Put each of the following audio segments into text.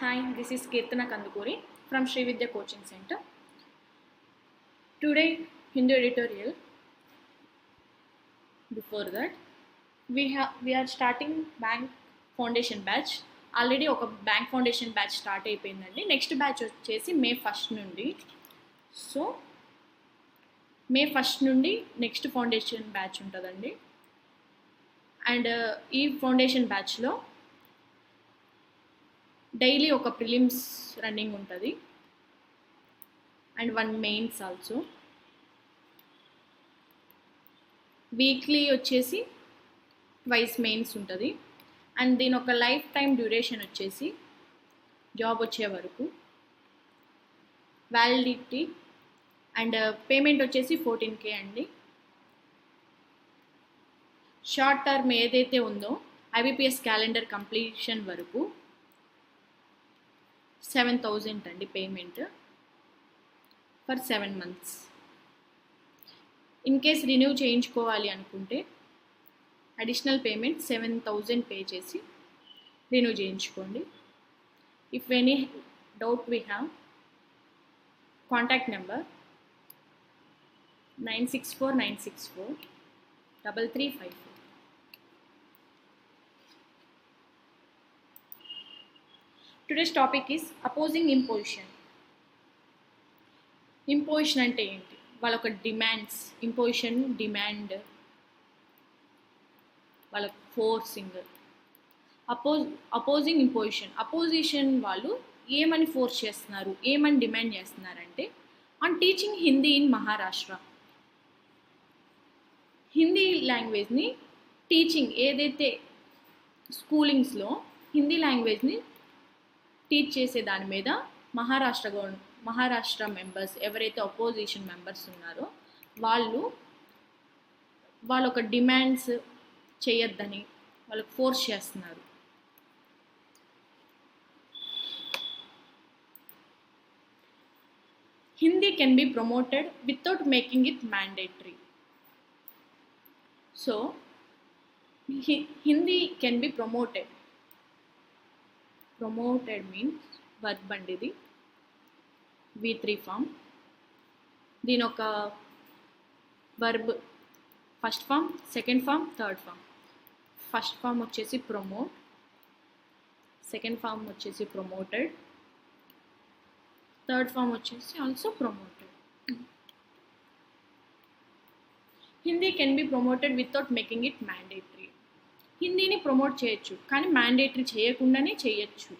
Hi, this is Kirtana Kandukuri from Sri Vidya Coaching Center. Today, Hindu editorial. Before that, we are starting bank foundation batch. Already ఒక bank foundation batch start అయిపోయిందండి. Next batch వచ్చేసి మే 1 నుండి. So మే 1 నుండి next foundation batch ఉంటుందండి. And ఈ foundation బ్యాచ్లో daily ఒక prelims running ఉంటుంది అండ్ 1 మెయిన్స్ ఆల్సో. వీక్లీ వచ్చేసి ట్వైస్ మెయిన్స్ ఉంటుంది అండ్ దీని ఒక లైఫ్ టైం డ్యూరేషన్ వచ్చేసి జాబ్ వచ్చే వరకు, వ్యాలిడిటీ అండ్ పేమెంట్ వచ్చేసి 14K అండి. షార్ట్ టర్మ్ ఏదైతే ఉందో IBPS క్యాలెండర్ కంప్లీషన్ వరకు 7,000 అండి payment for 7 months. In case renew చేయించుకోవాలి అనుకుంటే అడిషనల్ పేమెంట్ 7,000 పే చేసి రిన్యూ చేయించుకోండి. If any doubt we have contact number 9649643354. Today's topic is opposing imposition. Imposition అంటే ఏంటి? వాళ్ళ ఒక డిమాండ్స్, ఇంపోజిషన్ డిమాండ్, వాళ్ళ ఫోర్సింగ్. అపోజింగ్ ఇంపోజిషన్, అపోజిషన్ వాళ్ళు ఏమని ఫోర్స్ చేస్తున్నారు, ఏమని డిమాండ్ చేస్తున్నారంటే on teaching Hindi in Maharashtra. Hindi లాంగ్వేజ్ని టీచింగ్ ఏదైతే స్కూలింగ్స్లో హిందీ లాంగ్వేజ్ని టీచ్ చేసే దాని మీద మహారాష్ట్ర మెంబర్స్ ఎవరైతే అపోజిషన్ మెంబర్స్ ఉన్నారో వాళ్ళు ఒక డిమాండ్స్ చేయొద్దని వాళ్ళకి ఫోర్స్ చేస్తున్నారు. Hindi can be promoted without making it mandatory. So Hindi can be promoted means verb అండి. ఇది V3 ఫామ్. దీని ఒక verb first form, second form, third form. First form వచ్చేసి ప్రమోట్, సెకండ్ ఫామ్ వచ్చేసి ప్రమోటెడ్, థర్డ్ ఫామ్ వచ్చేసి also promoted. Hindi can be promoted without making it mandatory. హిందీని promote చేయొచ్చు కానీ మ్యాండేటరీ చేయకుండానే చేయొచ్చు.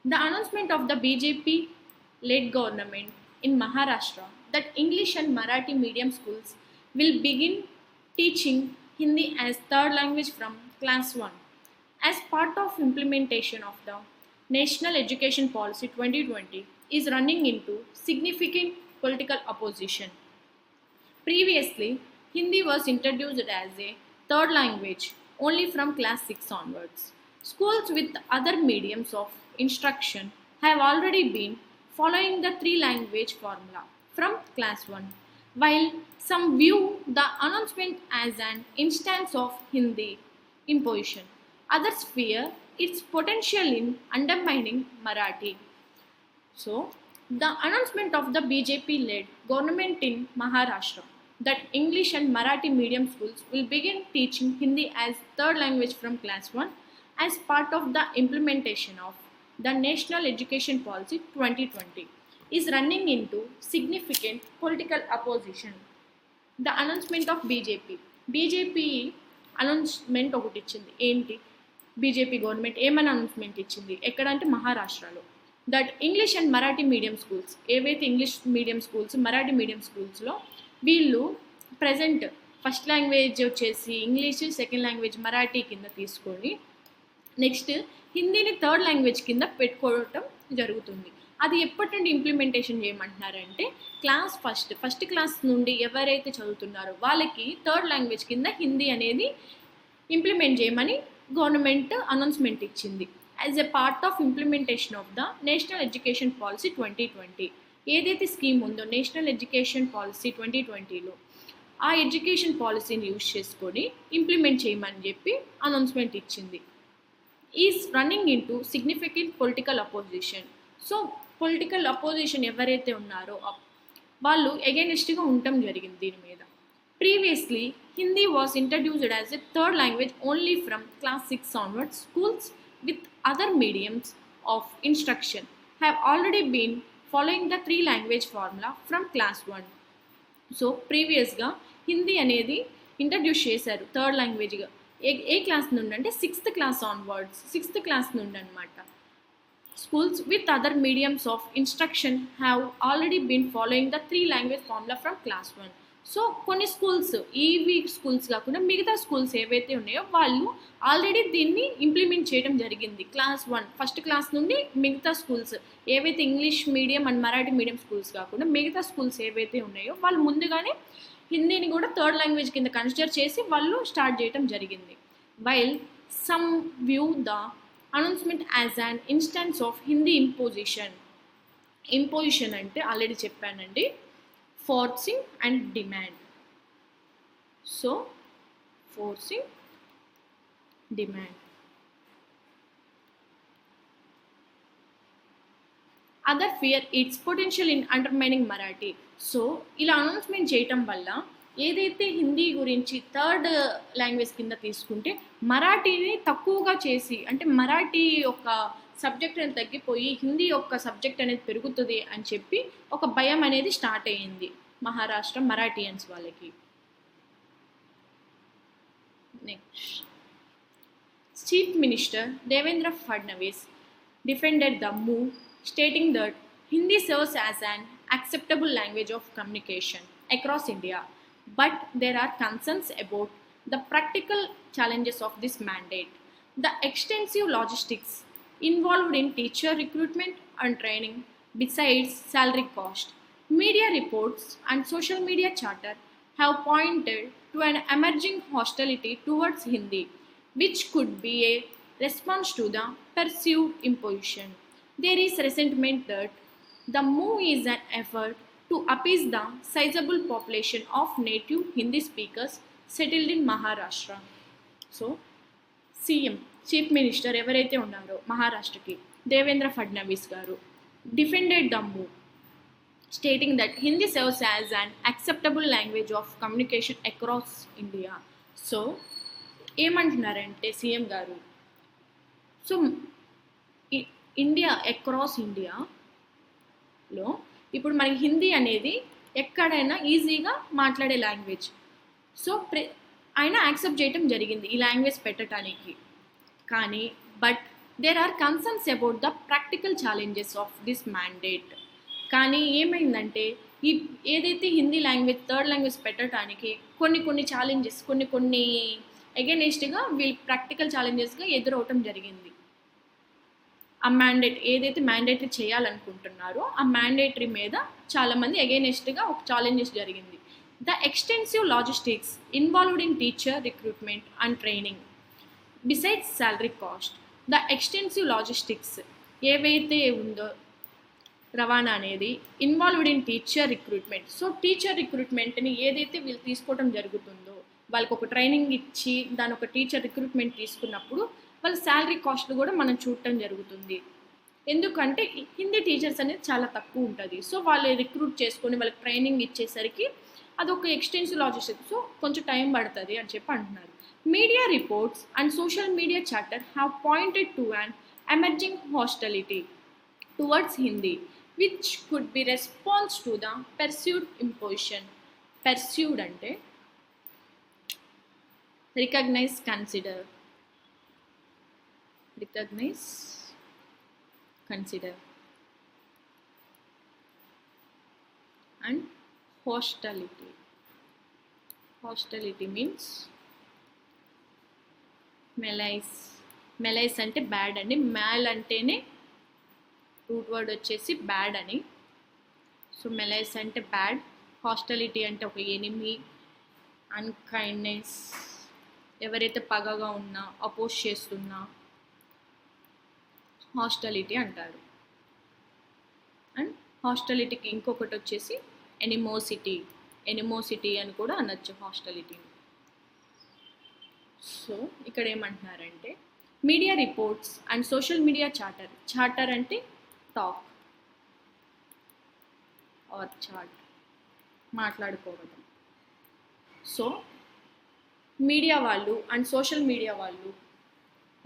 The announcement of the BJP-led government in Maharashtra that English and Marathi medium schools will begin teaching Hindi as third language from class 1 as part of implementation of the National Education Policy 2020 is running into significant political opposition. Previously, Hindi was introduced as a third language only from class 6 onwards. Schools with other mediums of instruction have already been following the 3-language formula from class 1, while some view the announcement as an instance of Hindi imposition. Others fear its potential in undermining Marathi. So, the announcement of the BJP-led government in Maharashtra that English and Marathi medium schools will begin teaching Hindi as third language from class 1 as part of the implementation of the National Education Policy 2020 is running into significant political opposition. The announcement of BJP announcement ఒకటి ఇచ్చింది. ఏంటి? BJP government ఏమని announcement ఇచ్చింది? ఎక్కడంటే మహారాష్ట్రలో. That English and Marathi medium schools, ఏవైతే English medium schools, Marathi medium స్కూల్స్లో వీళ్ళు ప్రజెంట్ ఫస్ట్ లాంగ్వేజ్ వచ్చేసి ఇంగ్లీష్, సెకండ్ లాంగ్వేజ్ మరాఠీ కింద తీసుకొని నెక్స్ట్ హిందీని థర్డ్ లాంగ్వేజ్ కింద పెట్టుకోవటం జరుగుతుంది. అది ఎప్పటి నుండి ఇంప్లిమెంటేషన్ చేయమంటున్నారంటే ఫస్ట్ క్లాస్ నుండి ఎవరైతే చదువుతున్నారో వాళ్ళకి థర్డ్ లాంగ్వేజ్ కింద హిందీ అనేది ఇంప్లిమెంట్ చేయమని గవర్నమెంట్ అనౌన్స్మెంట్ ఇచ్చింది. As a part of implementation of the national education policy 2020. ఏదైతే స్కీమ్ ఉందో నేషనల్ ఎడ్యుకేషన్ పాలసీ 2020లో ఆ ఎడ్యుకేషన్ పాలసీని యూజ్ చేసుకొని ఇంప్లిమెంట్ చేయమని చెప్పి అనౌన్స్మెంట్ ఇచ్చింది. Is running in to significant political opposition. So political opposition ఎవరైతే ఉన్నారో వాళ్ళు ఎగెనిస్ట్గా ఉండటం జరిగింది దీని మీద. Previously Hindi was introduced as a third language only from class 6 onwards. Schools with other mediums of instruction have already been following the 3 language formula from class 1. So ప్రీవియస్గా హిందీ అనేది introduce చేశారు థర్డ్ లాంగ్వేజ్గా. ఏ క్లాస్ నుండి అంటే 6th class onwards, 6th class నుండి అనమాట. Schools with other mediums of instruction have already been following the 3 language formula from class 1. So కొన్ని schools, EV schools కాకుండా మిగతా స్కూల్స్ ఏవైతే ఉన్నాయో వాళ్ళు ఆల్రెడీ దీన్ని ఇంప్లిమెంట్ చేయడం జరిగింది. క్లాస్ 1 ఫస్ట్ క్లాస్ నుండి మిగతా స్కూల్స్ ఏవైతే English medium and Marathi medium schools కాకుండా మిగతా స్కూల్స్ ఏవైతే ఉన్నాయో వాళ్ళు ముందుగానే హిందీని కూడా థర్డ్ లాంగ్వేజ్ కింద కన్సిడర్ చేసి వాళ్ళు స్టార్ట్ చేయడం జరిగింది. While some view the announcement as an instance of Hindi imposition. Imposition అంటే ఆల్రెడీ చెప్పానండి, forcing and demand. So forcing, demand. Other fear it's potential in undermining Marathi. So ఇలా అనౌన్స్మెంట్ చేయటం వల్ల ఏదైతే హిందీ గురించి థర్డ్ లాంగ్వేజ్ కింద తీసుకుంటే మరాఠీని తక్కువగా చేసి, అంటే మరాఠీ యొక్క సబ్జెక్ట్ అనేది తగ్గిపోయి హిందీ యొక్క సబ్జెక్ట్ అనేది పెరుగుతుంది అని చెప్పి ఒక భయం అనేది స్టార్ట్ అయ్యింది మహారాష్ట్ర మరాఠియన్స్ వాళ్ళకి. Next, chief minister Devendra Fadnavis defended the move, stating that Hindi serves as an acceptable language of communication across India, but there are concerns about the practical challenges of this mandate. The extensive logistics involved in teacher recruitment and training, besides salary cost. Media reports and social media chatter have pointed to an emerging hostility towards Hindi, which could be a response to the perceived imposition. There is resentment that the move is an effort to appease the sizable population of native Hindi speakers settled in Maharashtra. So, CM, chief minister ఎవరైతే ఉన్నారో మహారాష్ట్రకి దేవేంద్ర ఫడ్నవీస్ గారు defended the move, stating that Hindi serves as an acceptable language of communication across India. So ఏమంటున్నారంటే CM గారు, so India across ఇండియాలో ఇప్పుడు మనకి హిందీ అనేది ఎక్కడైనా ఈజీగా మాట్లాడే లాంగ్వేజ్. సో ఆయన యాక్సెప్ట్ చేయటం జరిగింది ఈ లాంగ్వేజ్ పెట్టడానికి. కానీ but there are concerns about the practical challenges of this mandate. కానీ ఏమైందంటే ఈ ఏదైతే హిందీ లాంగ్వేజ్ థర్డ్ లాంగ్వేజ్ పెట్టడానికి కొన్ని ఛాలెంజెస్ కొన్ని అగెనిస్ట్గా వీళ్ళు ప్రాక్టికల్ ఛాలెంజెస్గా ఎదురవటం జరిగింది. ఆ మ్యాండేట్ ఏదైతే మ్యాండేటరీ చేయాలనుకుంటున్నారో ఆ మ్యాండేటరీ మీద చాలామంది అగెనిస్ట్గా ఒక ఛాలెంజెస్ జరిగింది. The extensive logistics involved in teacher recruitment and training, besides salary cost. The extensive logistics ఏవైతే ఉందో రవాణా అనేది involved in teacher recruitment. So teacher రిక్రూట్మెంట్ని ఏదైతే వీళ్ళు తీసుకోవడం జరుగుతుందో వాళ్ళకి ఒక ట్రైనింగ్ ఇచ్చి దాని ఒక టీచర్ రిక్రూట్మెంట్ తీసుకున్నప్పుడు వాళ్ళ శాలరీ కాస్ట్లు కూడా మనం చూడటం జరుగుతుంది. ఎందుకంటే హిందీ టీచర్స్ అనేది చాలా తక్కువ ఉంటుంది. సో వాళ్ళు రిక్రూట్ చేసుకొని వాళ్ళకి ట్రైనింగ్ ఇచ్చేసరికి అదొక ఎక్స్టెన్సివ్ లాజిస్టిక్స్, సో కొంచెం టైం పడుతుంది అని చెప్పి అంటున్నారు. Media reports and social media chatter have pointed to an emerging hostility towards Hindi, which could be response to the perceived imposition. Perceived ante recognize, consider. Recognize, consider. And hostility. Hostility means malaise అంటే bad అండి. మ్యాల్ అంటేనే root word వచ్చేసి bad అని. So malaise అంటే bad, hostility అంటే ఒక enemy, అన్కైండ్నెస్ ఎవరైతే పగగా ఉన్నా అపోజ్ చేస్తున్నా హాస్టిలిటీ అంటారు. అండ్ హాస్టిలిటీకి ఇంకొకటి వచ్చేసి ఎనిమోసిటీ అని కూడా అనొచ్చు హాస్టిలిటీని. సో ఇక్కడ ఏమంటున్నారంటే media reports and social media chatter. Chatter అంటే టాక్ ఆర్ చాట్, మాట్లాడుకోవడం. సో మీడియా వాళ్ళు అండ్ సోషల్ మీడియా వాళ్ళు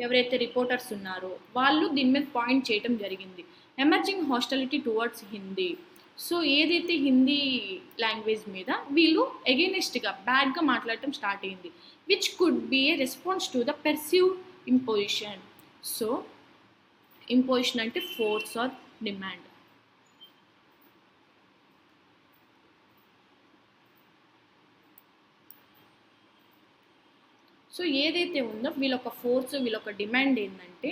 ఎవరైతే రిపోర్టర్స్ ఉన్నారో వాళ్ళు దీని మీద పాయింట్ చేయడం జరిగింది. Emerging hostility towards Hindi. So ఏదైతే హిందీ లాంగ్వేజ్ మీద వీళ్ళు ఎగెనిస్ట్గా బ్యాడ్గా మాట్లాడటం స్టార్ట్ అయింది, which could be A response to the perceived imposition. So imposition అంటే ఫోర్స్ ఆర్ డిమాండ్. సో ఏదైతే ఉందో వీళ్ళొక ఫోర్స్, వీళ్ళొక డిమాండ్ ఏంటంటే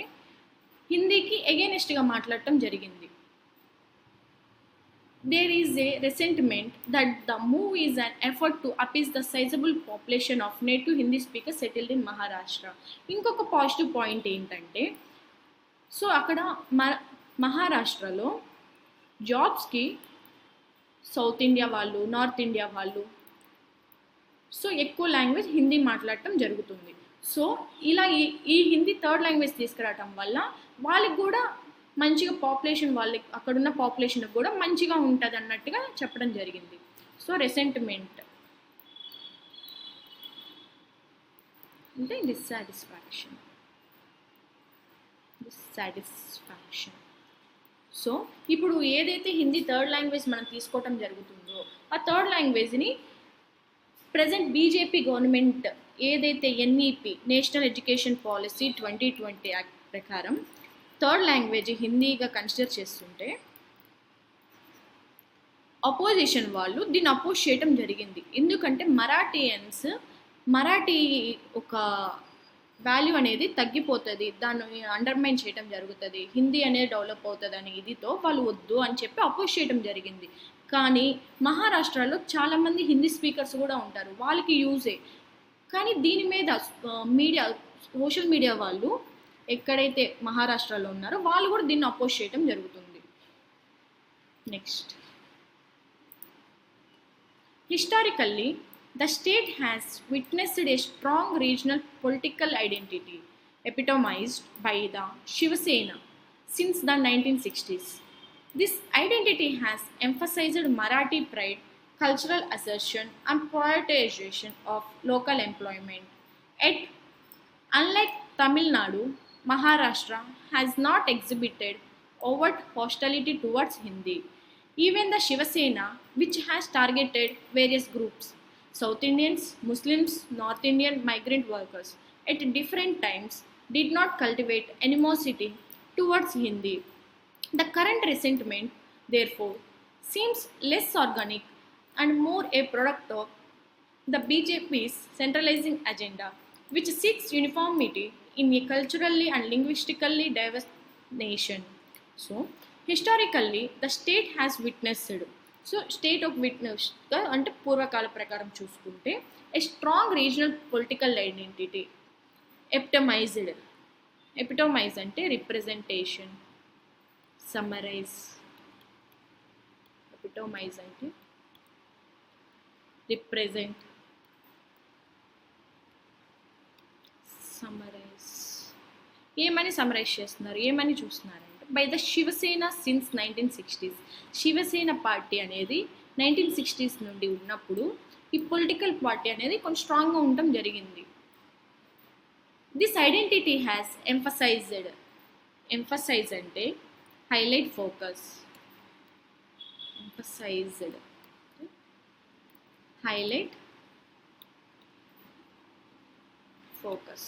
హిందీకి ఎగెనిస్ట్గా మాట్లాడటం జరిగింది. There is a resentment that the move is an effort to appease the sizable population of native Hindi speakers settled in Maharashtra. ఇంకొక positive point ఏంటంటే, so అక్కడ మహారాష్ట్రలో జాబ్స్కి సౌత్ ఇండియా వాళ్ళు, నార్త్ ఇండియా వాళ్ళు, సో ఎక్కువ లాంగ్వేజ్ హిందీ మాట్లాడటం జరుగుతుంది. సో ఇలా ఈ హిందీ థర్డ్ లాంగ్వేజ్ తీసుకురావటం వల్ల వాళ్ళకి కూడా మంచిగా పాపులేషన్, వాళ్ళకి అక్కడున్న పాపులేషన్కి కూడా మంచిగా ఉంటుంది అన్నట్టుగా చెప్పడం జరిగింది. సో రెసెంట్మెంట్ అంటే డిస్సాటిస్ఫాక్షన్. సో ఇప్పుడు ఏదైతే హిందీ థర్డ్ లాంగ్వేజ్ మనం తీసుకోవటం జరుగుతుందో ఆ థర్డ్ లాంగ్వేజ్ని ప్రజెంట్ బీజేపీ గవర్నమెంట్ ఏదైతే NEP national education policy 2020 act ప్రకారం థర్డ్ లాంగ్వేజ్ హిందీగా కన్సిడర్ చేస్తుంటే అపోజిషన్ వాళ్ళు దీన్ని అపోజ్ చేయడం జరిగింది. ఎందుకంటే మరాఠీ ఒక వాల్యూ అనేది తగ్గిపోతుంది, దాన్ని అండర్మైన్ చేయడం జరుగుతుంది, హిందీ అనేది డెవలప్ అవుతుంది అని ఇదితో వాళ్ళు వద్దు అని చెప్పి అపోజ్ చేయడం జరిగింది. కానీ మహారాష్ట్రలో చాలామంది హిందీ స్పీకర్స్ కూడా ఉంటారు, వాళ్ళకి యూజే. కానీ దీని మీద సోషల్ మీడియా వాళ్ళు ఎక్కడైతే మహారాష్ట్రలో ఉన్నారో వాళ్ళు కూడా దీన్ని అపోజ్ చేయడం జరుగుతుంది. Next, historically the state has witnessed a strong regional political identity epitomized by the Shiva Sena since the 1960s. This identity has emphasized Marathi pride, cultural assertion, and prioritization of local employment. Yet, unlike Tamil Nadu, Maharashtra has not exhibited overt hostility towards Hindi. Even the Shiva Sena, which has targeted various groups, South Indians, Muslims, North Indian migrant workers, at different times did not cultivate animosity towards Hindi. The current resentment, therefore, seems less organic and more a product of the BJP's centralizing agenda, which seeks uniformity in a culturally and linguistically diverse nation. So, historically, the state has witnessed, so state of విట్నెస్గా అంటే పూర్వకాల ప్రకారం చూసుకుంటే a strong regional political identity epitomise అంటే representation, summarise. ఎపిటమైజ్ అంటే represent, summarise. ఏమని summarise చేస్తున్నారు, ఏమని చూస్తున్నారు by the Shiv Sena since 1960s. Shiv Sena party అనేది 1960s నుండి ఉన్నప్పుడు ఈ పొలిటికల్ పార్టీ అనేది కొంచెం స్ట్రాంగ్గా ఉండటం జరిగింది. దిస్ ఐడెంటిటీ హ్యాస్ ఎంఫసైజ్ అంటే highlight, focus. Emphasised, highlight, focus.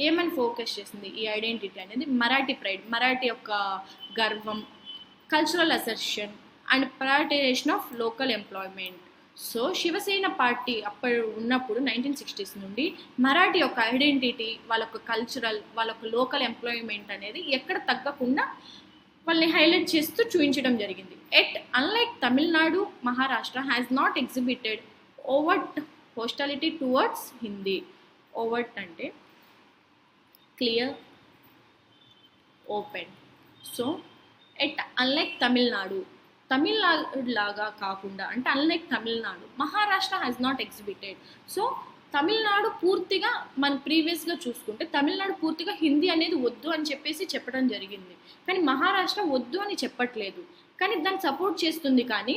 ఏమని ఫోకస్ చేసింది ఈ ఐడెంటిటీ అనేది? మరాఠీ ప్రైడ్, మరాఠీ యొక్క గర్వం, cultural assertion and prioritisation of local employment. So Shiv Sena party అప్పుడు ఉన్నప్పుడు 1960s నుండి మరాఠీ యొక్క ఐడెంటిటీ, వాళ్ళ యొక్క కల్చరల్, వాళ్ళ యొక్క లోకల్ ఎంప్లాయ్మెంట్ అనేది ఎక్కడ తగ్గకుండా వాళ్ళని హైలైట్ చేస్తూ చూపించడం జరిగింది. At unlike Tamil Nadu, Maharashtra has not exhibited overt hostility towards Hindi. Overt అంటే clear, open. So at unlike Tamil Nadu లాగా కాకుండా అంటే unlike Tamil Nadu, Maharashtra has not exhibited. So Tamil Nadu పూర్తిగా మనం ప్రీవియస్గా చూసుకుంటే తమిళనాడు పూర్తిగా హిందీ అనేది వద్దు అని చెప్పేసి చెప్పడం జరిగింది. కానీ మహారాష్ట్ర వద్దు అని చెప్పట్లేదు, కానీ దాన్ని సపోర్ట్ చేస్తుంది. కానీ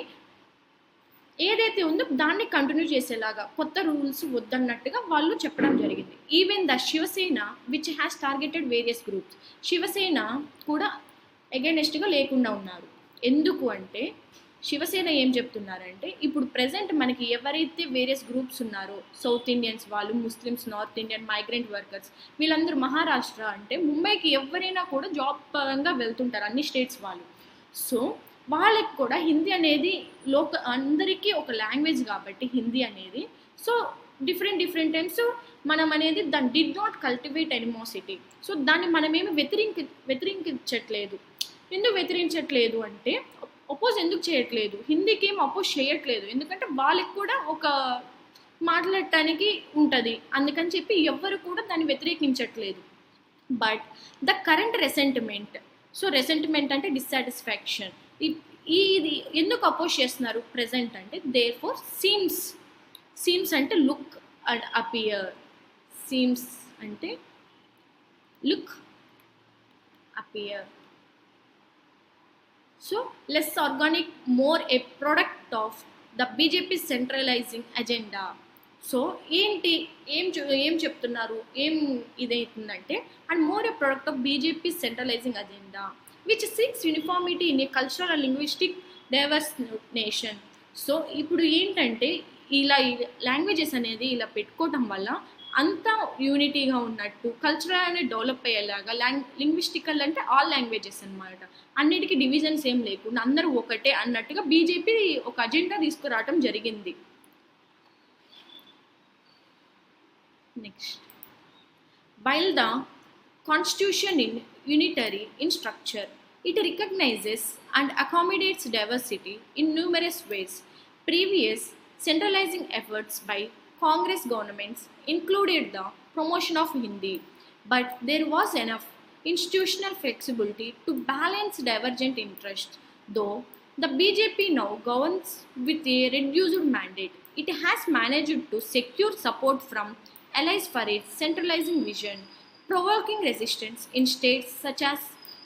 ఏదైతే ఉందో దాన్ని కంటిన్యూ చేసేలాగా కొత్త రూల్స్ వద్దన్నట్టుగా వాళ్ళు చెప్పడం జరిగింది. Even the Shiv Sena which has targeted various groups, Shiv Sena కూడా అగైనెస్ట్గా లేకుండా ఉన్నారు. ఎందుకు అంటే శివసేన ఏం చెప్తున్నారంటే ఇప్పుడు ప్రజెంట్ మనకి ఎవరైతే వేరియస్ గ్రూప్స్ ఉన్నారో సౌత్ ఇండియన్స్ వాళ్ళు, Muslims, north Indian, migrant workers, వీళ్ళందరూ మహారాష్ట్ర అంటే ముంబైకి ఎవరైనా కూడా జాబ్ పరంగా వెళ్తుంటారు అన్ని స్టేట్స్ వాళ్ళు. సో వాళ్ళకి కూడా హిందీ అనేది అందరికీ ఒక లాంగ్వేజ్ కాబట్టి హిందీ అనేది, సో డిఫరెంట్ టైమ్స్ మనం అనేది దాన్ని డిడ్ నాట్ కల్టివేట్ ఎనిమోసిటీ. సో దాన్ని మనమేమి వ్యతిరేకించట్లేదు. ఎందుకు వ్యతిరేకించట్లేదు అంటే అపోజ్ ఎందుకు చేయట్లేదు, హిందీకి ఏం అపోజ్ చేయట్లేదు, ఎందుకంటే వాళ్ళకి కూడా ఒక మాట్లాడటానికి ఉంటుంది, అందుకని చెప్పి ఎవ్వరు కూడా దాన్ని వ్యతిరేకించట్లేదు. But the current resentment, so resentment అంటే డిస్సాటిస్ఫాక్షన్, ఇది ఎందుకు అపోజ్ చేస్తున్నారు ప్రెజెంట్ అంటే దేర్ ఫోర్ సీమ్స్ అంటే లుక్ అండ్ అపియర్, సీమ్స్ అంటే look appear, so less organic, more a product of the BJP centralising agenda. So ఏం చెప్తున్నారు, ఏం ఇదవుతుందంటే and more a product of BJP centralising agenda which seeks uniformity in a cultural and linguistic diverse nation. So ఇప్పుడు ఏంటంటే ఇలా languages అనేది ఇలా పెట్టుకోవటం వల్ల అంతా యూనిటీగా ఉన్నట్టు, కల్చరల్ అనేది డెవలప్ అయ్యేలాగా, లింగ్విస్టికల్ అంటే ఆల్ లాంగ్వేజెస్ అనమాట, అన్నిటికీ డివిజన్స్ ఏం లేకుండా అందరూ ఒకటే అన్నట్టుగా బీజేపీ ఒక అజెండా తీసుకురావటం జరిగింది. Next, while the Constitution in unitary in structure, it recognizes and accommodates diversity in numerous ways. Previous centralizing efforts by Congress governments included the promotion of Hindi, but there was enough institutional flexibility to balance divergent interests. Though the BJP now governs with a reduced mandate, it has managed to secure support from allies for its centralizing vision, provoking resistance in states such as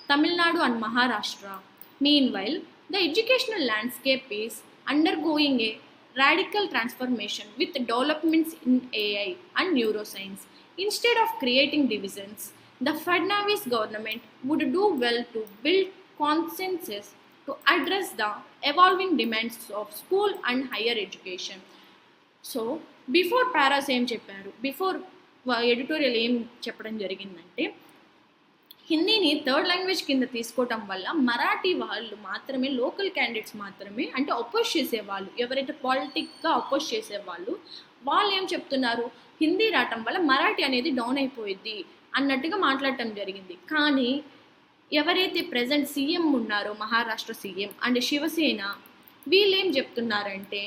Tamil Nadu and Maharashtra. Meanwhile, the educational landscape is undergoing a radical transformation with developments in AI and neuroscience. Instead of creating divisions, the Fadnavis government would do well to build consensus to address the evolving demands of school and higher education. So, before paras em chepparu, before editorial ఏం చెప్పడం జరిగిందంటే హిందీని third language కింద తీసుకోవటం వల్ల మరాఠీ వాళ్ళు మాత్రమే, local candidates మాత్రమే, అంటే అపోజ్ చేసేవాళ్ళు ఎవరైతే పాలిటిక్గా అపోజ్ చేసేవాళ్ళు వాళ్ళు ఏం చెప్తున్నారు, హిందీ రావటం వల్ల మరాఠీ అనేది డౌన్ అయిపోయింది అన్నట్టుగా మాట్లాడటం జరిగింది. కానీ ఎవరైతే ప్రజెంట్ సీఎం ఉన్నారో మహారాష్ట్ర సీఎం అండ్ శివసేన వీళ్ళు ఏం చెప్తున్నారంటే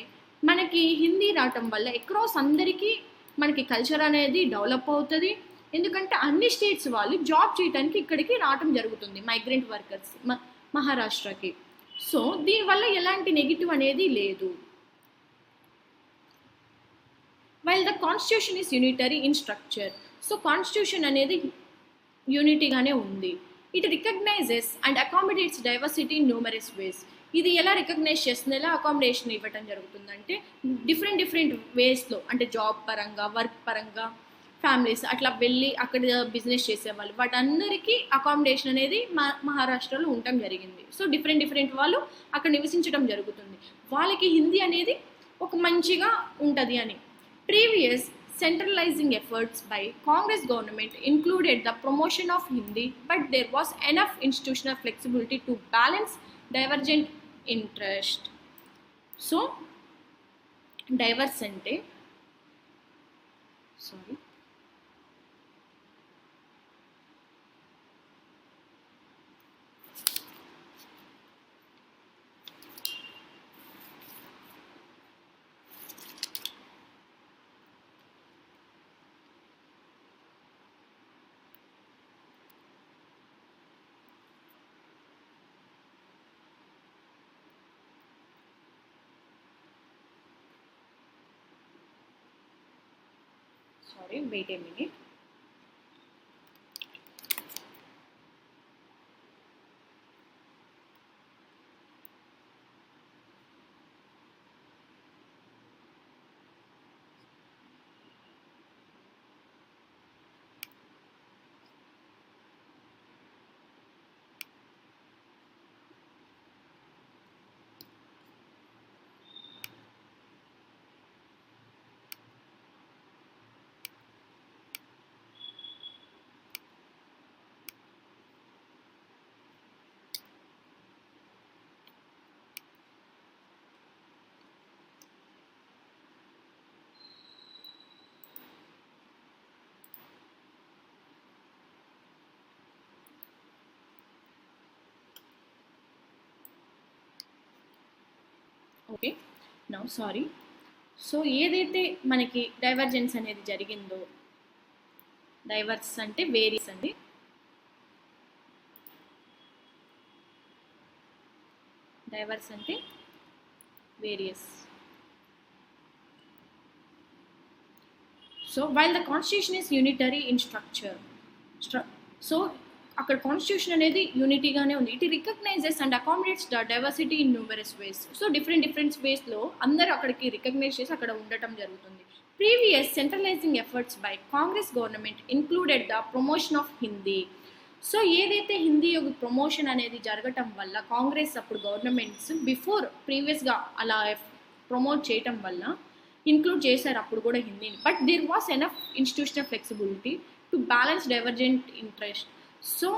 మనకి హిందీ రావటం వల్ల అక్రాస్ అందరికీ మనకి కల్చర్ అనేది డెవలప్ అవుతుంది, ఎందుకంటే అన్ని స్టేట్స్ వాళ్ళు జాబ్ చేయడానికి ఇక్కడికి రావటం జరుగుతుంది మైగ్రెంట్ వర్కర్స్ మహారాష్ట్రకి. సో దీనివల్ల ఎలాంటి నెగిటివ్ అనేది లేదు. While the constitution is unitary in structure, so constitution అనేది యూనిటీగానే ఉంది. It recognises and accommodates diversity in numerous ways. ఇది ఎలా రికగ్నైజ్ చేస్తుంది, ఎలా అకామిడేషన్ ఇవ్వటం జరుగుతుందంటే డిఫరెంట్ వేస్లో, అంటే జాబ్ పరంగా, వర్క్ పరంగా, ఫ్యామిలీస్ అట్లా వెళ్ళి అక్కడ బిజినెస్ చేసేవాళ్ళు వాటందరికీ అకామిడేషన్ అనేది మహారాష్ట్రలో ఉండటం జరిగింది. సో డిఫరెంట్ వాళ్ళు అక్కడ నివసించడం జరుగుతుంది, వాళ్ళకి హిందీ అనేది ఒక మంచిగా ఉంటుంది అని. Previous centralizing efforts by Congress government included the promotion of Hindi, but there was enough institutional flexibility to balance divergent interest. So diverse ante sorry, wait a minute. Okay, now sorry. So ఏదైతే మనకి divergence అనేది జరిగిందో, divorce అంటే various అండి, diverse అంటే various. So while the constitution is unitary in structure, so అక్కడ constitution అనేది యూనిటీగానే ఉంది. It recognises and accommodates the diversity in numerous ways. So different వేస్లో అందరూ అక్కడికి రికగ్నైజ్ చేసి అక్కడ ఉండటం జరుగుతుంది. Previous centralising efforts by Congress government included the promotion of Hindi. So ఏదైతే హిందీ యొక్క ప్రమోషన్ అనేది జరగటం వల్ల కాంగ్రెస్ అప్పుడు గవర్నమెంట్స్ ప్రీవియస్గా అలా ప్రమోట్ చేయటం వల్ల ఇంక్లూడ్ చేశారు అప్పుడు కూడా హిందీని. But there was enough institutional flexibility to balance divergent interest. So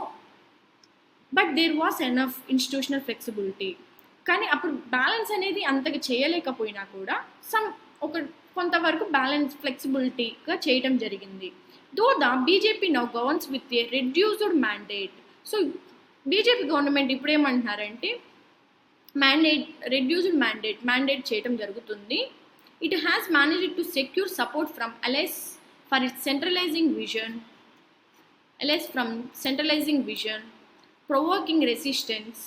but there was enough institutional flexibility, కానీ అప్పుడు బ్యాలెన్స్ అనేది అంతగా చేయలేకపోయినా కూడా కొంతవరకు బ్యాలెన్స్ ఫ్లెక్సిబిలిటీగా చేయటం జరిగింది. Though the BJP now governs with a reduced mandate. So BJP government ఇప్పుడు ఏమంటున్నారంటే రెడ్యూస్డ్ మ్యాండేట్ చేయటం జరుగుతుంది. It has managed to secure support from allies for its centralizing vision, provoking resistance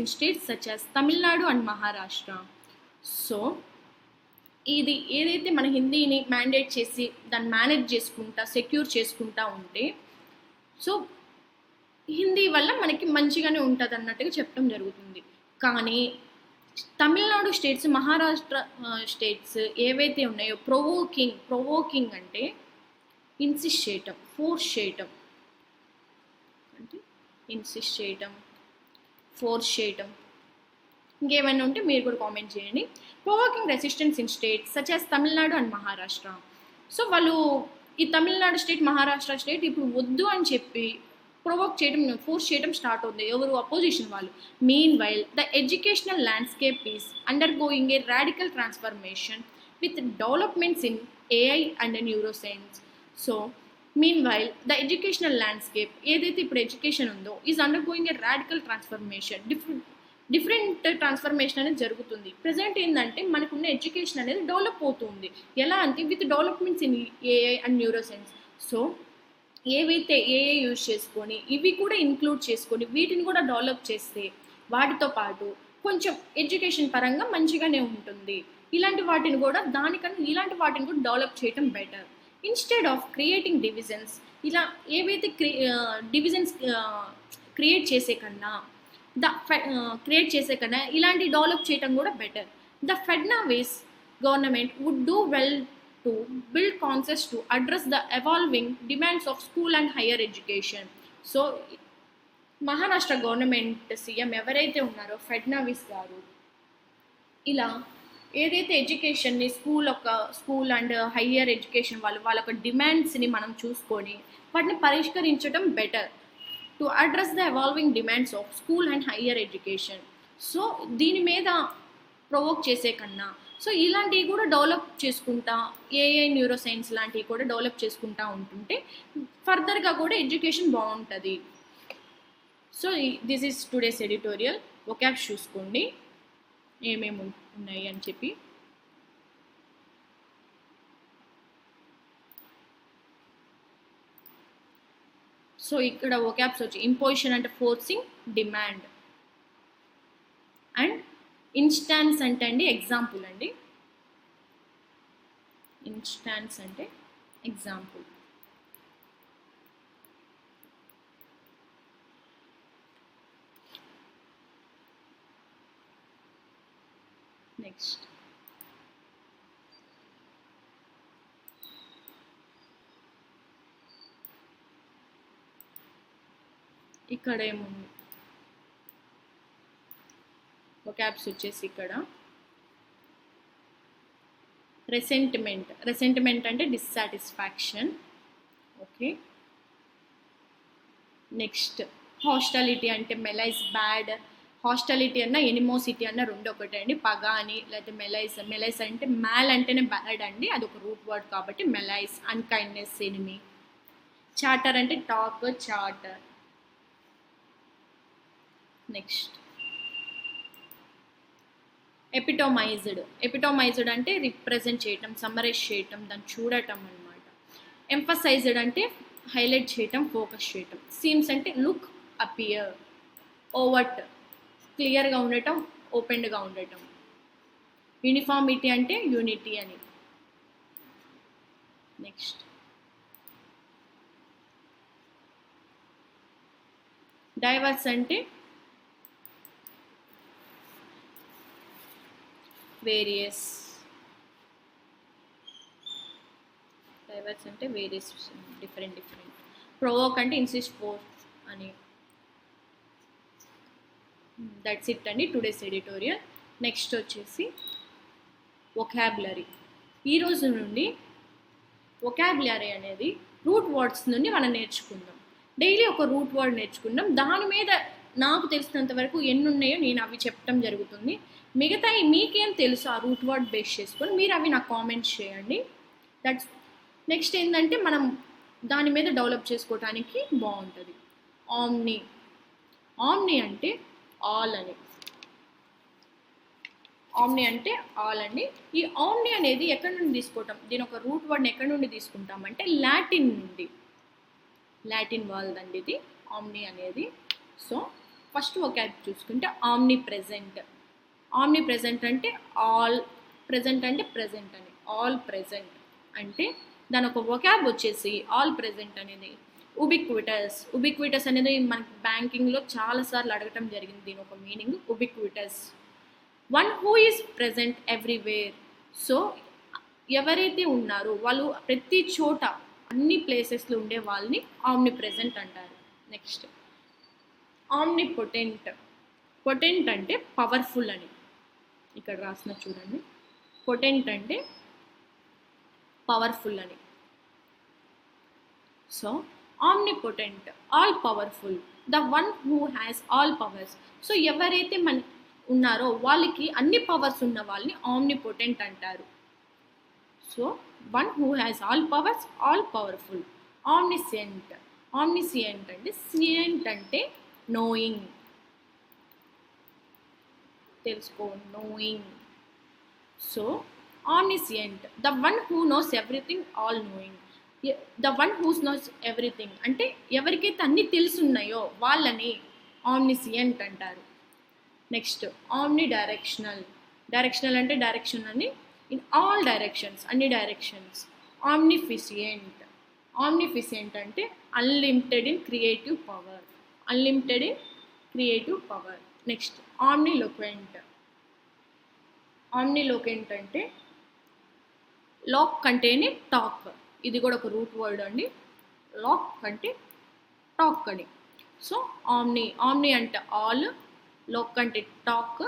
in states such as Tamil Nadu and Maharashtra. So ఇది ఏదైతే మన హిందీని mandate చేసి దాన్ని manage చేసుకుంటా సెక్యూర్ చేసుకుంటా ఉంటే, సో హిందీ వల్ల మనకి మంచిగానే ఉంటుంది అన్నట్టుగా చెప్పడం జరుగుతుంది. కానీ తమిళనాడు స్టేట్స్, మహారాష్ట్ర స్టేట్స్ ఏవైతే ఉన్నాయో ప్రొవోకింగ్ అంటే ఇన్సిస్ట్ చేయటం, ఫోర్స్ చేయటం, అంటే ఇన్సిస్ట్ చేయటం, ఫోర్స్ చేయటం, ఇంకేమైనా ఉంటే మీరు కూడా కామెంట్ చేయండి. Provoking resistance in states such as Tamil Nadu and Maharashtra. So వాళ్ళు ఈ తమిళనాడు స్టేట్, మహారాష్ట్ర స్టేట్ ఇప్పుడు వద్దు అని చెప్పి ప్రొవోక్ చేయడం, ఫోర్స్ చేయడం స్టార్ట్ అవుతుంది. ఎవరు? అపోజిషన్ వాళ్ళు. Mean while the educational landscape is undergoing A radical transformation with developments in AI and neuroscience. So mean while the educational landscape ఏదైతే ఇప్పుడు ఎడ్యుకేషన్ ఉందో is undergoing A radical transformation, different transformation అనేది జరుగుతుంది. Present ఏంటంటే మనకున్న education అనేది develop అవుతుంది. ఎలా అంటే with developments in AI and neuroscience. So ఏవైతే ఏఐ యూజ్ చేసుకొని ఇవి కూడా ఇంక్లూడ్ చేసుకొని వీటిని కూడా డెవలప్ చేస్తే వాటితో పాటు కొంచెం ఎడ్యుకేషన్ పరంగా మంచిగానే ఉంటుంది. ఇలాంటి వాటిని కూడా డెవలప్ చేయటం better. Instead of creating divisions, ఇలా ఏవైతే డివిజన్స్ క్రియేట్ చేసే కన్నా ఇలాంటి డెవలప్ చేయటం కూడా better. The Fadnavis government would do well to build concepts to address the evolving demands of school and higher education. So Maharashtra government CM ఎవరైతే ఉన్నారో ఫడ్నవీస్ గారు ఇలా ఏదైతే ఎడ్యుకేషన్ని స్కూల్ అండ్ హయ్యర్ ఎడ్యుకేషన్ వాళ్ళ డిమాండ్స్ని మనం చూసుకొని వాటిని పరిష్కరించడం better to address the evolving demands of school and higher education. So దీని మీద ప్రొవోక్ చేసే కన్నా సో ఇలాంటివి కూడా డెవలప్ చేసుకుంటా, ఏఐ న్యూరోసైన్స్ లాంటివి కూడా డెవలప్ చేసుకుంటా ఉంటుంటే ఫర్దర్గా కూడా ఎడ్యుకేషన్ బాగుంటుంది. So this is today's editorial. Vocabs చూసుకోండి ఏమేమి ఉన్నాయి అని చెప్పి. సో ఇక్కడ వొకాబ్స్ వచ్చి ఇంపోజిషన్ అంటే ఫోర్సింగ్, డిమాండ్, అండ్ ఇన్స్టాన్స్ అంటే అండి ఎగ్జాంపుల్ అండి. ఇన్స్టాన్స్ అంటే ఎగ్జాంపుల్. నెక్స్ట్ ఇక్కడ ఏముంది వొకాబ్స్ వచ్చేసి ఇక్కడ రెసెంటిమెంట్ అంటే డిస్సాటిస్ఫాక్షన్. ఓకే. నెక్స్ట్ హాస్టాలిటీ అంటే మెలైజ్ బ్యాడ్. హాస్టాలిటీ అన్న ఎనిమోసిటీ అన్న రెండు ఒకటే అండి. పగ అని లేకపోతే మెలైజ్ అంటే మ్యాల్ అంటేనే బ్యాడ్ అండి, అదొక రూట్ వర్డ్ కాబట్టి మెలైజ్. అన్కైండ్నెస్ ఎనిమి. చాటర్ అంటే టాక్, చాటర్. నెక్స్ట్ ఎపిటోమైజ్డ్ అంటే రిప్రజెంట్ చేయటం, సమ్మరైజ్ చేయటం, దాన్ని చూడటం అన్నమాట. ఎంఫసైజ్డ్ అంటే హైలైట్ చేయటం, ఫోకస్ చేయటం. సీమ్స్ అంటే లుక్, అపియర్. ఓవర్ట్ క్లియర్గా ఉండటం, ఓపెన్గా ఉండటం. యూనిఫార్మిటీ అంటే యూనిటీ అని. నెక్స్ట్ డైవర్స్ అంటే వేరియస్. డైవర్స్ అంటే వేరియస్, డిఫరెంట్. ప్రొవోక్ అంటే ఇన్సిస్ట్ ఫోర్ అని. దట్స్ ఇట్ అండి టుడేస్ ఎడిటోరియల్. నెక్స్ట్ వచ్చేసి వొకాబులరీ. ఈరోజు నుండి వొకాబులరీ అనేది రూట్ వర్డ్స్ నుండి మనం నేర్చుకుందాం. డైలీ ఒక రూట్ వర్డ్ నేర్చుకుందాం. దాని మీద నాకు తెలిసినంత వరకు ఎన్ని ఉన్నాయో నేను అవి చెప్పడం జరుగుతుంది. మిగతా మీకేం తెలుసు ఆ రూట్ వర్డ్ బేస్ చేసుకొని మీరు అవి నాకు కామెంట్స్ చేయండి. దట్స్ నెక్స్ట్ ఏంటంటే మనం దాని మీద డెవలప్ చేసుకోవడానికి బాగుంటుంది. ఆమ్ని అంటే ఆల్ అని. ఆమ్ని అంటే ఆల్ అండి. ఈ ఆమ్ని అనేది ఎక్కడి నుండి తీసుకుంటాం, దీని ఒక రూట్ వర్డ్ని ఎక్కడి నుండి తీసుకుంటాం అంటే లాటిన్ నుండి. లాటిన్ వర్డ్ అండి ఇది ఆమ్ని అనేది. సో ఫస్ట్ వొకాబ్ చూసుకుంటే ఆమ్ని ప్రెజెంట్ అంటే ఆల్. ప్రెజెంట్ అంటే ప్రెజెంట్ అని. ఆల్ ప్రెజెంట్ అంటే దాని ఒక వొకాబ్ వచ్చేసి ఆల్ ప్రెజెంట్ అనేది ఉబిక్విటస్ అనేది మనకి బ్యాంకింగ్లో చాలాసార్లు అడగటం జరిగింది. దీని ఒక meaning ఉబిక్విటస్. One who is present everywhere. So ఎవరైతే ఉన్నారో వాళ్ళు ప్రతి చోట అన్ని ప్లేసెస్లో ఉండే వాళ్ళని ఆమ్ని ప్రెజెంట్ అంటారు. నెక్స్ట్ పొటెంట్ అంటే పవర్ఫుల్ అని ఇక్కడ రాసిన చూడండి. పొటెంట్ అంటే పవర్ఫుల్ అని. So omnipotent, all powerful, the one who has all powers. So ఎవరైతే మన ఉన్నారో వాళ్ళకి అన్ని పవర్స్ ఉన్న వాళ్ళని ఆమ్నిపొటెంట్ అంటారు. So one who has all powers, all powerful. Omniscient అంటే సియంట్ అంటే నోయింగ్, తెలుసుకో, knowing. So omniscient, the one who knows everything, all knowing. The one whose knows everything అంటే ఎవరికైతే అన్ని తెలుసున్నాయో వాళ్ళని ఆమ్నిసియంట్ అంటారు. నెక్స్ట్ ఆమ్ని డైరెక్షనల్ అంటే డైరెక్షన్ అని, ఇన్ ఆల్ డైరెక్షన్స్, అన్ని డైరెక్షన్స్. ఆమ్నిఫిషియంట్ అంటే unlimited in creative power. Next omniloquent అంటే లాక్ అంటేనే టాక్. ఇది కూడా ఒక రూట్ వర్డ్ అండి. లాక్ అంటే టాక్ అని. సో ఆమ్ని అంటే ఆల్, లోక్ అంటే టాక్.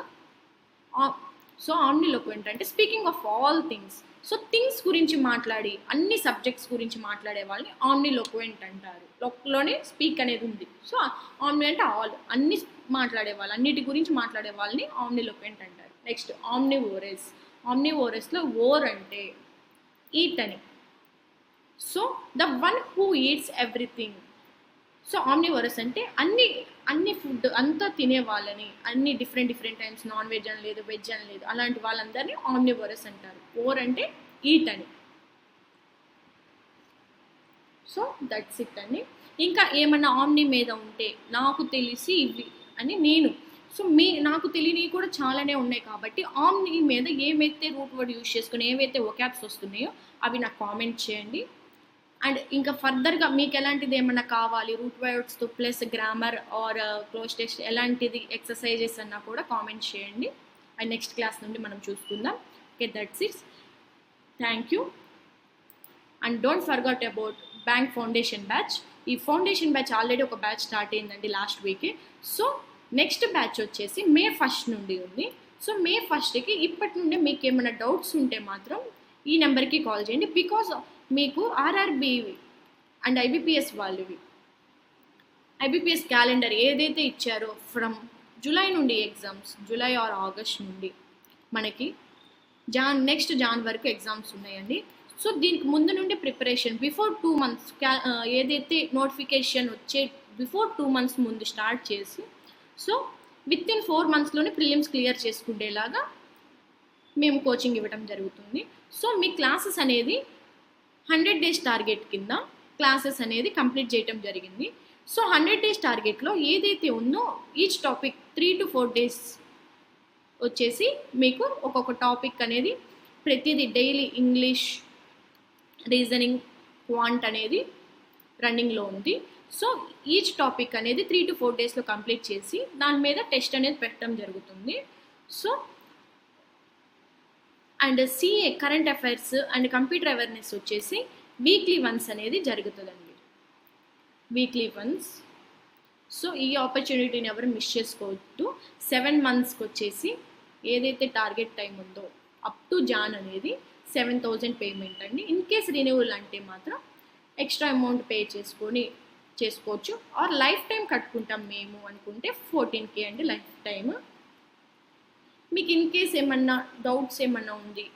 సో ఆమ్నిలోక్వెంట్ అంటే speaking of all things. So things గురించి మాట్లాడి అన్ని సబ్జెక్ట్స్ గురించి మాట్లాడే వాళ్ళని ఆమ్నిలోక్వెంట్ అంటారు. లోనే స్పీక్ అనేది ఉంది. సో ఆమ్ని అంటే ఆల్, అన్ని మాట్లాడే వాళ్ళు, అన్నిటి గురించి మాట్లాడే వాళ్ళని ఆమ్నిలోక్వెంట్ అంటారు. నెక్స్ట్ ఆమ్నివోరస్లో ఓర్ అంటే ఈట్ అని. So the one who eats everything. So omnivorous అంటే అన్ని ఫుడ్ అంతా తినే వాళ్ళని, అన్ని డిఫరెంట్ టైమ్స్, నాన్ వెజ్ అని లేదు, వెజ్ అని లేదు, అలాంటి వాళ్ళందరినీ ఆమ్నివోరస్ అంటారు. ఓర్ అంటే ఈట్ అని. సో దట్స్ ఇట్ అండి. ఇంకా ఏమన్నా ఆమ్ని మీద ఉంటే నాకు తెలిసి ఇవి అని నేను. సో నాకు తెలియనివి కూడా చాలానే ఉన్నాయి కాబట్టి ఆమ్ని మీద ఏమైతే రూట్ వర్డ్ యూజ్ చేసుకుని ఏవైతే ఒకాబ్స్ వస్తున్నాయో అవి నాకు కామెంట్ చేయండి. అండ్ ఇంకా ఫర్దర్గా మీకు ఎలాంటిది ఏమన్నా కావాలి రూట్ వర్డ్స్తో plus grammar or cloze test ఎలాంటిది ఎక్సర్సైజెస్ అన్నా కూడా కామెంట్ చేయండి. అండ్ నెక్స్ట్ క్లాస్ నుండి మనం చూసుకుందాం. Okay, that's it. Thank you. And don't forget about bank foundation batch. ఈ ఫౌండేషన్ బ్యాచ్ ఆల్రెడీ ఒక బ్యాచ్ స్టార్ట్ అయిందండి లాస్ట్ వీకే. సో నెక్స్ట్ బ్యాచ్ వచ్చేసి May 1st నుండి ఉంది. సో May 1stకి ఇప్పటి నుండి మీకు ఏమైనా డౌట్స్ ఉంటే మాత్రం ఈ నెంబర్కి కాల్ చేయండి. బికాజ్ మీకు ఆర్ఆర్బి అండ్ ఐబిపిఎస్ వాళ్ళవి ఐబిపిఎస్ క్యాలెండర్ ఏదైతే ఇచ్చారో ఫ్రమ్ జూలై నుండి ఎగ్జామ్స్, జూలై ఆర్ ఆగస్ట్ నుండి మనకి నెక్స్ట్ జాన్ వరకు ఎగ్జామ్స్ ఉన్నాయండి. సో దీనికి ముందు నుండి ప్రిపరేషన్ బిఫోర్ 2 months ఏదైతే నోటిఫికేషన్ వచ్చే బిఫోర్ 2 months ముందు స్టార్ట్ చేసి సో విత్ ఇన్ 4 monthsలోనే ప్రిలిమ్స్ క్లియర్ చేసుకునేలాగా మేము కోచింగ్ ఇవ్వడం జరుగుతుంది. సో మీ క్లాసెస్ అనేది 100 days టార్గెట్ కింద క్లాసెస్ అనేది కంప్లీట్ చేయడం జరిగింది. సో 100 days టార్గెట్లో ఏదైతే ఉందో ఈచ్ టాపిక్ 3 to 4 days వచ్చేసి మీకు ఒక్కొక్క టాపిక్ అనేది ప్రతిదీ డైలీ ఇంగ్లీష్, రీజనింగ్, క్వాంట్ అనేది రన్నింగ్లో ఉంది. సో ఈచ్ టాపిక్ అనేది 3 to 4 daysలో కంప్లీట్ చేసి దాని మీద టెస్ట్ అనేది పెట్టడం జరుగుతుంది. So and CA current affairs and computer awareness వచ్చేసి వీక్లీ వన్స్ అనేది జరుగుతుందండి, వీక్లీ వన్స్. సో ఈ ఆపర్చునిటీని ఎవరు మిస్ చేసుకోవద్దు. 7 monthsకి వచ్చేసి ఏదైతే టార్గెట్ టైం ఉందో అప్ టు జాన్ అనేది 7,000 పేమెంట్ అండి. ఇన్ కేస్ రిన్యూవల్ అంటే మాత్రం ఎక్స్ట్రా అమౌంట్ పే చేసుకోవచ్చు. ఆర్ లైఫ్ టైం కట్టుకుంటాం మేము అనుకుంటే 14K అండి లైఫ్ టైమ్. మీకు ఇన్ కేస్ ఏమన్నా డౌట్స్ ఏమన్నా ఉంది,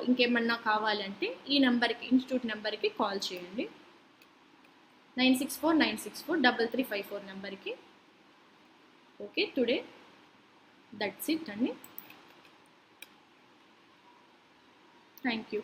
ఇంకేమన్నా కావాలంటే ఈ నెంబర్కి, ఇన్స్టిట్యూట్ నెంబర్కి కాల్ చేయండి. 9649643354 నెంబర్కి. ఓకే, టుడే దట్స్ ఇట్ అండి. Thank you.